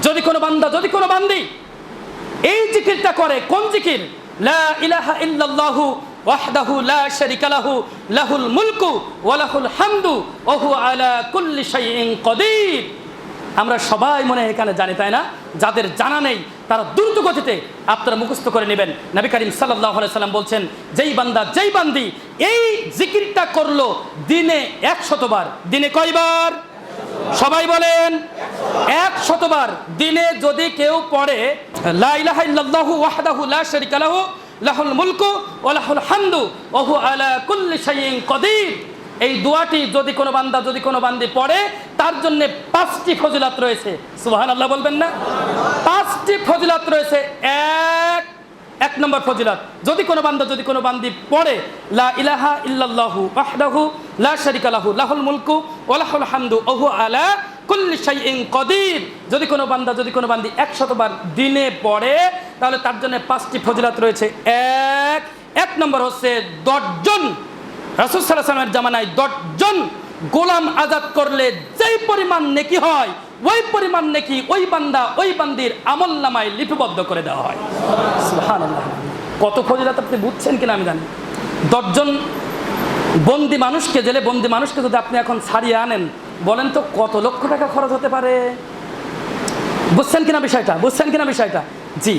যদি কোনো বান্দা, যদি কোনো বান্দি এই জিকিরটা করে, কোন জিকির? লা ইলাহা ইল্লাল্লাহু ওয়াহদাহু লা শারীকা লাহু লাহুল মুলকু ওয়া লাহুল হামদু ওয়া হুয়া আলা কুল্লি শাইইন কাদির। আমরা সবাই মনে হয় এখানে জানি, তাই না? যাদের জানা নেই তারা দ্রুত গতিতে আপনারা মুখস্থ করে নেবেন। নবী করিম সাল্লাল্লাহু আলাইহি সাল্লাম বলছেন, যেই বান্দা, যেই বান্দি এই জিকিরটা করলো দিনে 100 বার। দিনে কয়বার? সবাই বলেন 100 বার। দিনে যদি কেউ পড়ে লা ইলাহা ইল্লাল্লাহু ওয়াহদাহু লা শারীকা লাহু লাহুল মুলকু ওয়া লাহুল হামদু ওয়া হুয়া আলা কুল্লি শাইইন কাদির, এই দোয়াটি যদি কোনো বান্দা, যদি কোনো বান্দি পড়ে, তার জন্য 5টি ফজিলত রয়েছে। সুবহানাল্লাহ বলবেন না? 5টি ফজিলত রয়েছে। এক নম্বর ফজিলত, যদি কোনো বান্দা, যদি কোনো বান্দি পড়ে লা ইলাহা ইল্লাল্লাহু ওয়াহদাহু লা শারীকা লাহু লাহুল মুলকু ওয়া লাহুল হামদু ওয়া হুয়া আলা কুল্লি শাইইন কাদির, যদি কোনো বান্দা, যদি কোনো বান্দি 100 বার দিনে পড়ে, তাহলে তার জন্য 5টি ফজিলত রয়েছে। এক নম্বর হচ্ছে 10 জন রাসূল সাল্লাল্লাহু আলাইহি ওয়াসাল্লামের জামানায় 10 জন গোলাম আজাদ করলে যেই পরিমাণ নেকি হয়, ওই পরিমাণ নেকি ওই বান্দা, ওই বান্দির আমলনামায় লিপিবদ্ধ করে দেওয়া হয়। সুবহানাল্লাহ। কত ফজিলত আপনি বুঝছেন কিনা আমি জানি। 10 জন বন্দি মানুষকে, জেলে বন্দি মানুষকে যদি আপনি এখন ছাড়িয়ে আনেন, বলেন তো কত লক্ষ টাকা খরচ হতে পারে? বুঝছেন কিনা বিষয়টা? বুঝছেন কিনা বিষয়টা? জি।